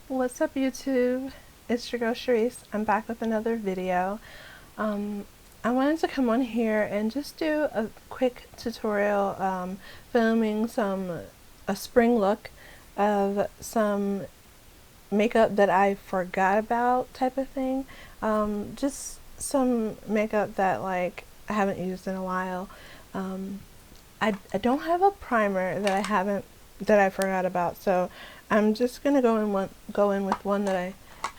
What's up YouTube? It's your girl Charisse. I'm back with another video. I wanted to come on here and just do a quick tutorial filming a spring look of some makeup that I forgot about type of thing. Just some makeup that like I haven't used in a while. I don't have a primer that I forgot about, so I'm just gonna go in with one that I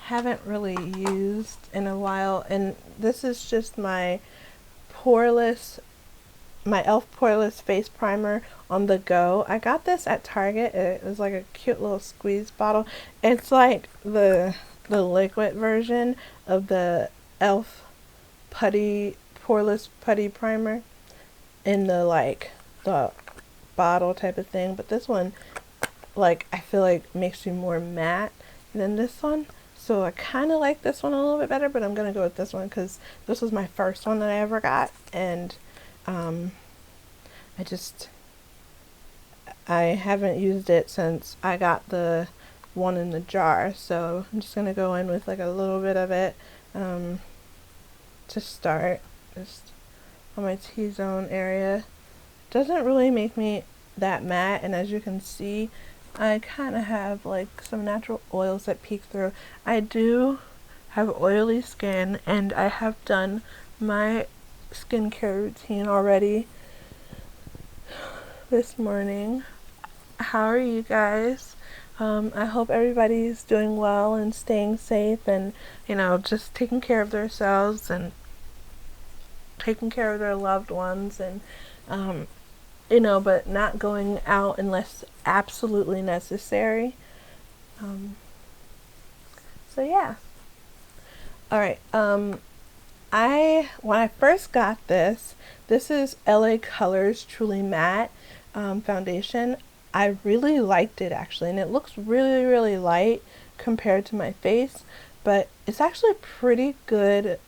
haven't really used in a while, and this is just poreless my e.l.f. poreless face primer on the go. I got this at Target. It was like a cute little squeeze bottle. It's like the liquid version of the e.l.f. poreless putty primer in the bottle type of thing, but this one, like, I feel like makes you more matte than this one. So I kind of like this one a little bit better, but I'm gonna go with this one because this was my first one that I ever got, and um, I just I haven't used it since I got the one in the jar. So I'm just gonna go in with like a little bit of it to start, just on my T-zone area. Doesn't really make me that matte, and as you can see, I kind of have like some natural oils that peek through. I do have oily skin, and I have done my skincare routine already this morning. How are you guys? I hope everybody's doing well and staying safe, and just taking care of themselves and taking care of their loved ones, and but not going out unless absolutely necessary. So yeah. All right. When I first got this is LA Colors Truly Matte foundation. I really liked it actually, and it looks really, really light compared to my face, but it's actually pretty good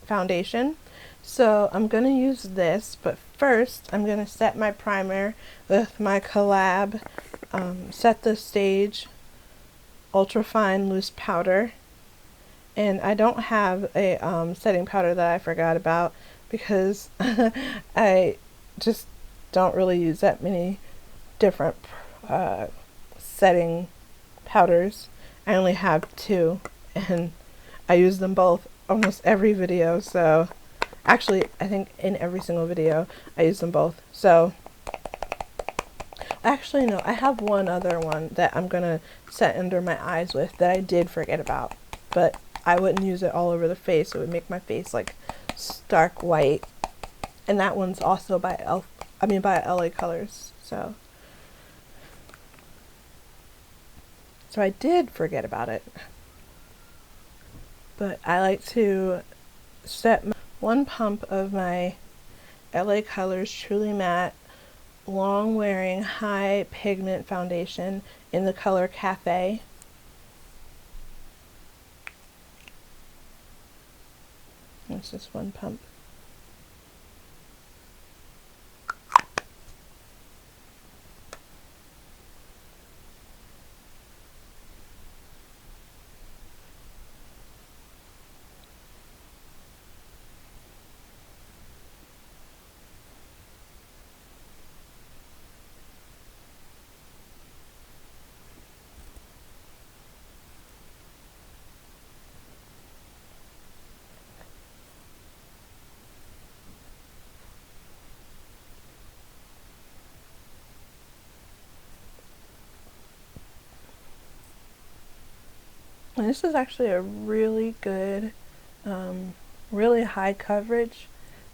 foundation. So I'm going to use this, but first I'm going to set my primer with my Collab Set the Stage Ultra Fine Loose Powder. And I don't have a setting powder that I forgot about because I just don't really use that many different setting powders. I only have two, and I use them both almost every video. So actually, I think in every single video I use them both. So actually no, I have one other one that I'm gonna set under my eyes with that I did forget about, but I wouldn't use it all over the face. It would make my face like stark white, and that one's also by by LA Colors. So I did forget about it, but I like to set one pump of my LA Colors Truly Matte long wearing high pigment foundation in the color Cafe. It's just one pump. And this is actually a really good, really high coverage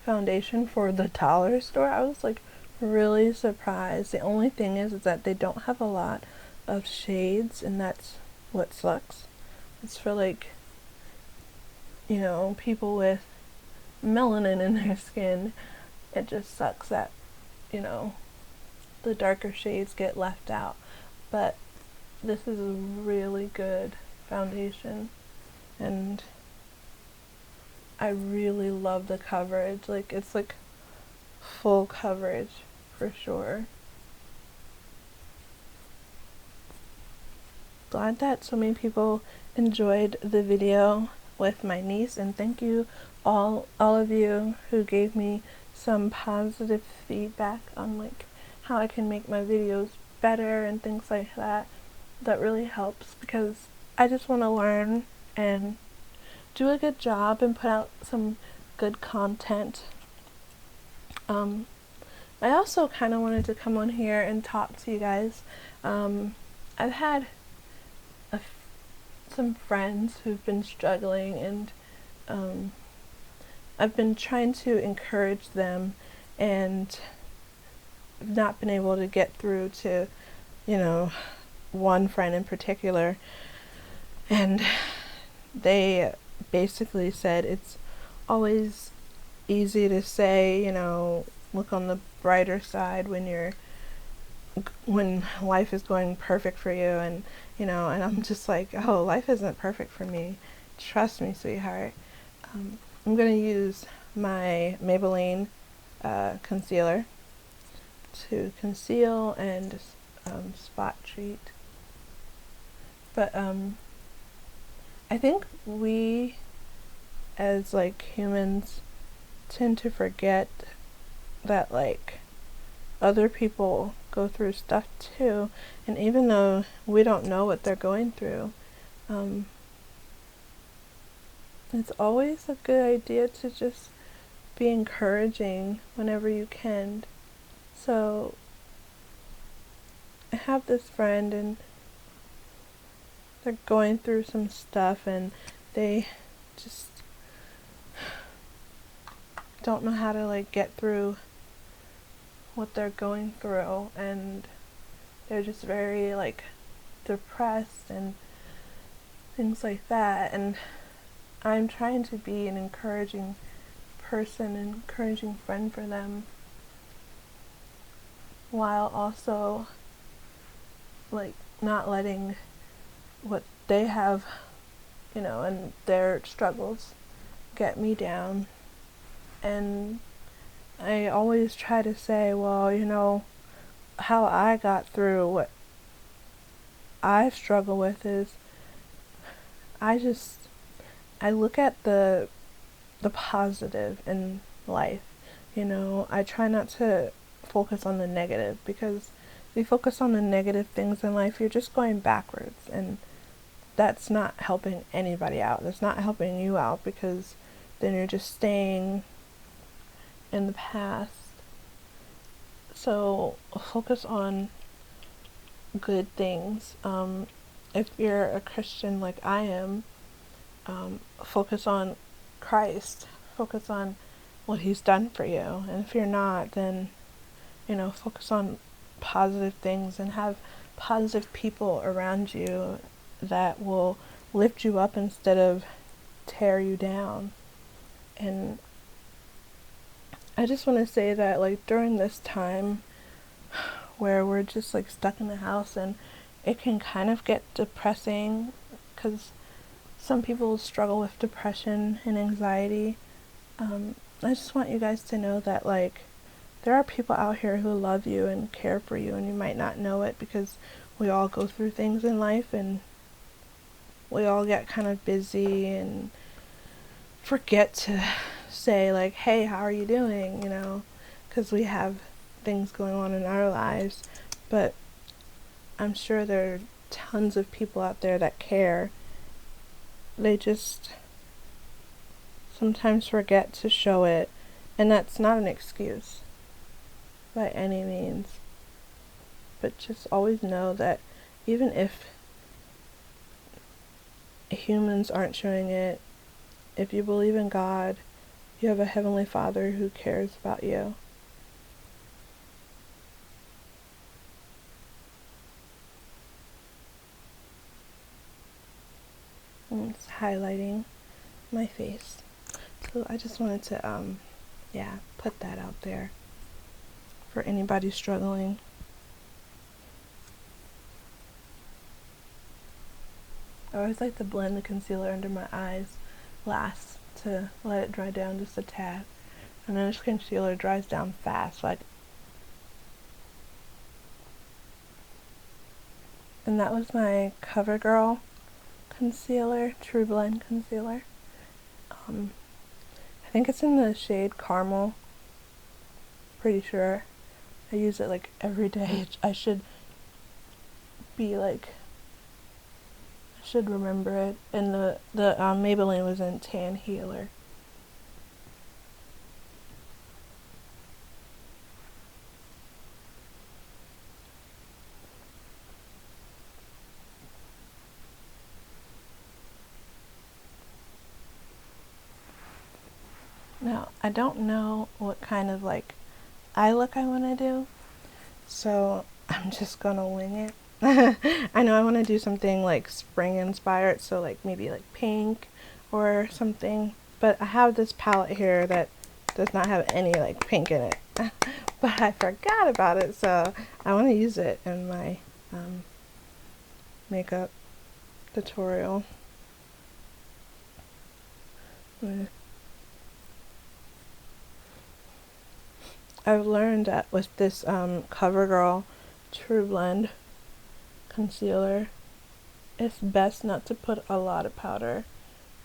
foundation for the dollar store. I was like really surprised. The only thing is that they don't have a lot of shades, and that's what sucks. It's for like, people with melanin in their skin. It just sucks that, the darker shades get left out. But this is a really good foundation, and I really love the coverage. Like, it's like full coverage for sure. glad that so many people enjoyed the video with my niece, and thank you all of you who gave me some positive feedback on like how I can make my videos better and things like that. That really helps because I just want to learn and do a good job and put out some good content. I also kind of wanted to come on here and talk to you guys. I've had some friends who've been struggling, and I've been trying to encourage them, and not been able to get through to, one friend in particular. And they basically said it's always easy to say, look on the brighter side when life is going perfect for you, and and I'm just like, oh, life isn't perfect for me. Trust me, sweetheart. I'm gonna use my Maybelline concealer to conceal and spot treat. But I think we as like humans tend to forget that like other people go through stuff too, and even though we don't know what they're going through, it's always a good idea to just be encouraging whenever you can. So I have this friend, and they're going through some stuff, and they just don't know how to like get through what they're going through, and they're just very like depressed and things like that. And I'm trying to be an encouraging person, an encouraging friend for them, while also like not letting what they have, and their struggles get me down. And I always try to say, well, how I got through what I struggle with is I look at the positive in life. I try not to focus on the negative, because if you focus on the negative things in life, you're just going backwards, and that's not helping anybody out. That's not helping you out, because then you're just staying in the past. So focus on good things. If you're a Christian like I am, focus on Christ. Focus on what He's done for you. And if you're not, then focus on positive things and have positive people around you that will lift you up instead of tear you down. And I just want to say that like during this time where we're just like stuck in the house, and it can kind of get depressing, because some people struggle with depression and anxiety. I just want you guys to know that like there are people out here who love you and care for you, and you might not know it, because we all go through things in life, and we all get kind of busy and forget to say like, hey, how are you doing, because we have things going on in our lives. But I'm sure there are tons of people out there that care. They just sometimes forget to show it, and that's not an excuse by any means. But just always know that even if humans aren't showing it, if you believe in God, you have a Heavenly Father who cares about you. And it's highlighting my face. So I just wanted to, put that out there for anybody struggling. I always like to blend the concealer under my eyes last to let it dry down just a tad. And then this concealer dries down fast, like And that was my CoverGirl concealer, True Blend concealer. I think it's in the shade Caramel. Pretty sure. I use it like every day. I should be like, I should remember it. And the Maybelline was in Tan Healer. Now, I don't know what kind of like eye look I want to do, so I'm just gonna wing it. I know I want to do something like spring inspired, so like maybe like pink or something, but I have this palette here that does not have any like pink in it. But I forgot about it, so I want to use it in my makeup tutorial. I've learned that with this CoverGirl True Blend concealer, it's best not to put a lot of powder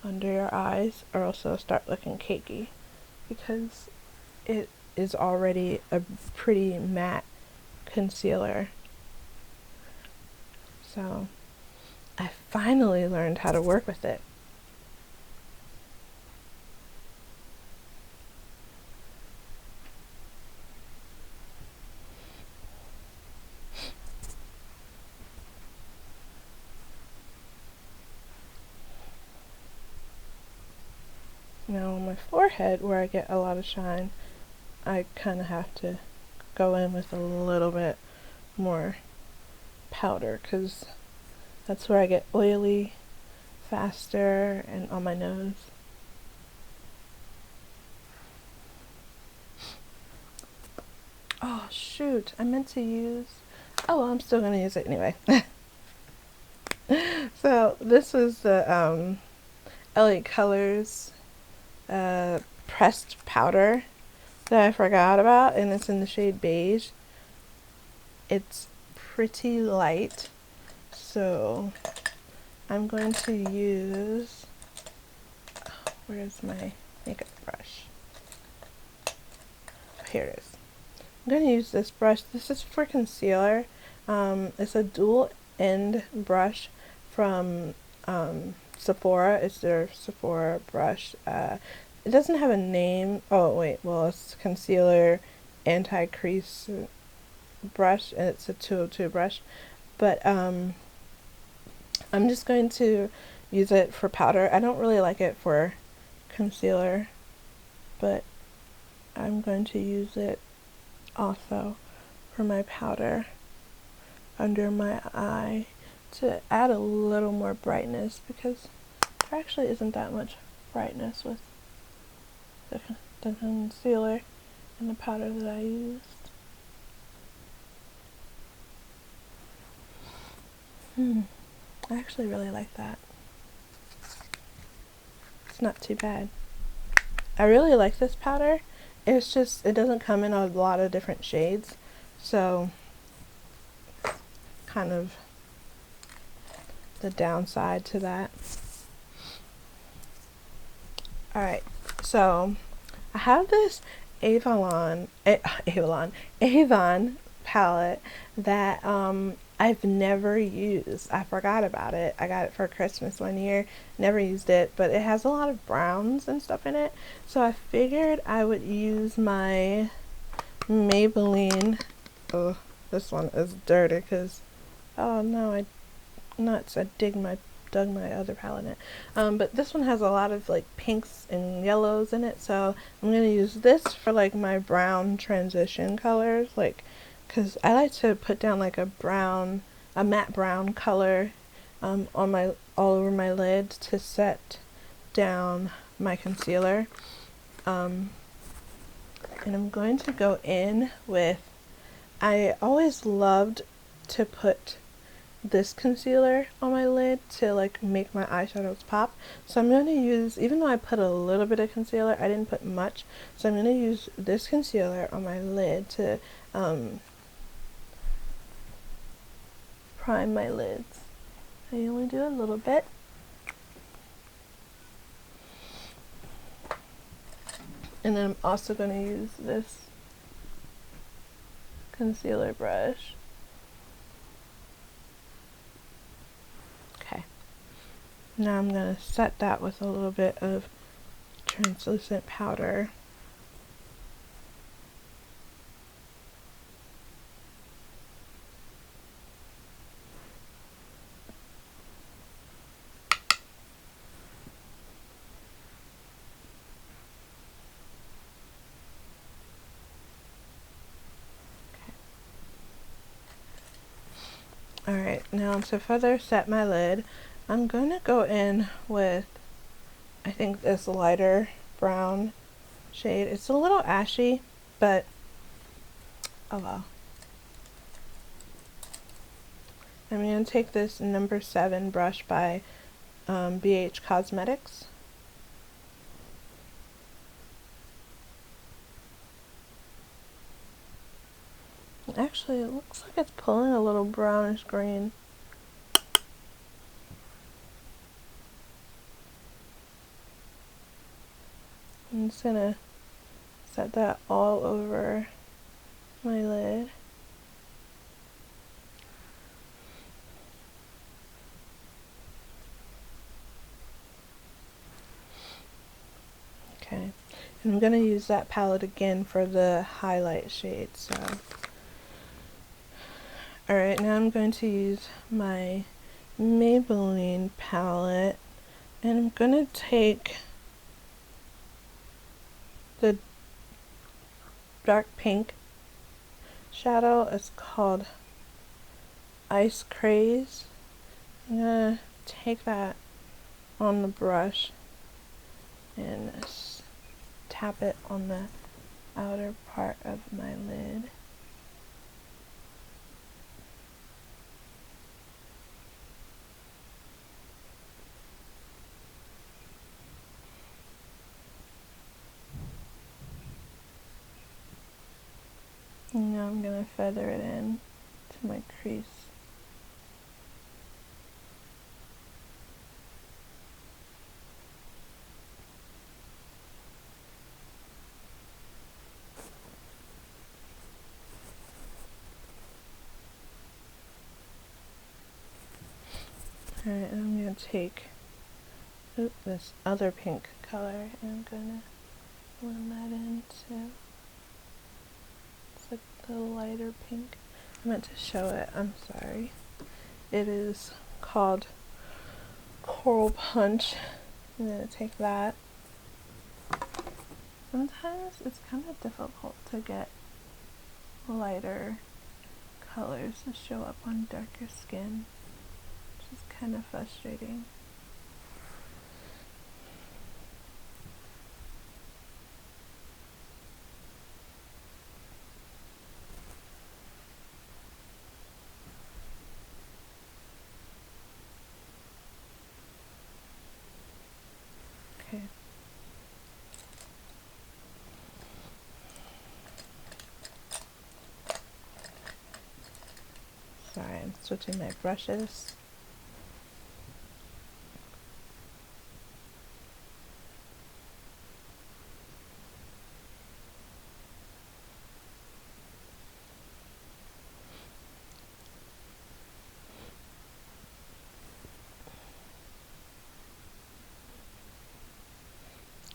under your eyes or else it'll start looking cakey, because it is already a pretty matte concealer. So I finally learned how to work with it. Now on my forehead, where I get a lot of shine, I kind of have to go in with a little bit more powder, because that's where I get oily faster, and on my nose. Oh shoot, I meant to use, oh well, I'm still going to use it anyway. So this is the LA Colors pressed powder that I forgot about, and it's in the shade Beige. It's pretty light, so I'm going to use, where's my makeup brush? Here it is. I'm going to use this brush. This is for concealer. It's a dual end brush from Sephora. It's their Sephora brush. It doesn't have a name. Oh wait, well it's concealer anti-crease brush, and it's a 202 brush. But I'm just going to use it for powder. I don't really like it for concealer, but I'm going to use it also for my powder under my eye to add a little more brightness, because there actually isn't that much brightness with the concealer and the powder that I used. I actually really like that. It's not too bad. I really like this powder. It's just, it doesn't come in a lot of different shades, so kind of the downside to that. Alright, so I have this Avon palette that I've never used. I forgot about it. I got it for Christmas one year, never used it, but it has a lot of browns and stuff in it, so I figured I would use my Maybelline. Oh, this one is dirty because, oh no, I dug my other palette in it. But this one has a lot of like pinks and yellows in it, so I'm gonna use this for like my brown transition colors, like, because I like to put down like a matte brown color on all over my lid to set down my concealer. And I'm going to go in with, I always loved to put this concealer on my lid to like make my eyeshadows pop, so I'm going to use, even though I put a little bit of concealer, I didn't put much, so I'm going to use this concealer on my lid to prime my lids. I only do a little bit. And then I'm also going to use this concealer brush. Okay. Now I'm going to set that with a little bit of translucent powder. Alright, now to further set my lid, I'm going to go in with, I think, this lighter brown shade. It's a little ashy, but oh well. I'm going to take this number 7 brush by BH Cosmetics. Actually, it looks like it's pulling a little brownish green. I'm just gonna set that all over my lid. Okay, and I'm gonna use that palette again for the highlight shade, so. Alright, now I'm going to use my Maybelline palette, and I'm gonna take the dark pink shadow. It's called Ice Craze. I'm gonna take that on the brush and tap it on the outer part of my lid. And now I'm going to feather it in to my crease. Alright, I'm going to take this other pink color and I'm going to blend that in too. It's like the lighter pink. I meant to show it, I'm sorry. It is called Coral Punch. I'm going to take that. Sometimes it's kind of difficult to get lighter colors to show up on darker skin, which is kind of frustrating. Okay. Sorry, I'm switching my brushes.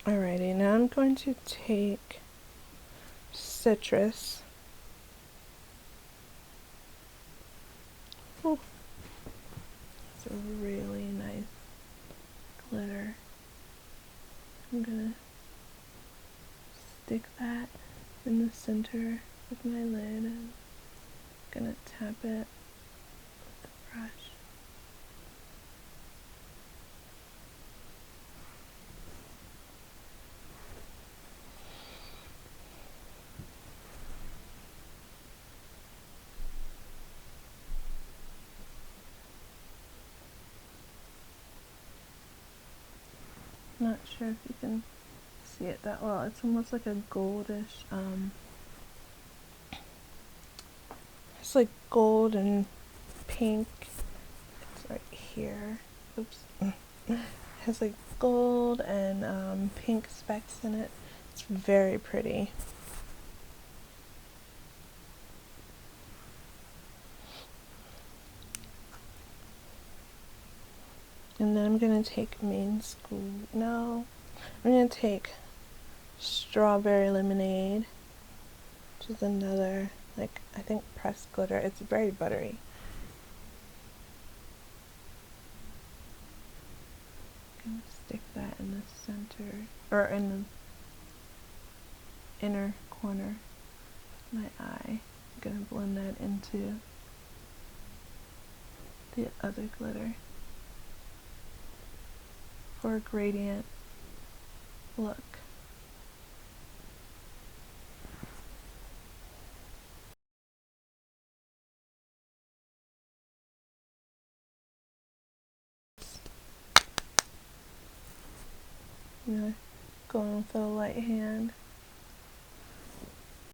Alrighty, now I'm going to take Citrus. Oh, it's a really nice glitter. I'm gonna stick that in the center of my lid and I'm gonna tap it with the brush. Not sure if you can see it that well. It's almost like a goldish, it's like gold and pink. It's right here. Oops. It has like gold and pink specks in it. It's very pretty. And then I'm going to take I'm going to take Strawberry Lemonade, which is another, like, I think pressed glitter. It's very buttery. I'm going to stick that in the center, or in the inner corner of my eye. I'm going to blend that into the other glitter for a gradient look. I'm going to go in with a light hand.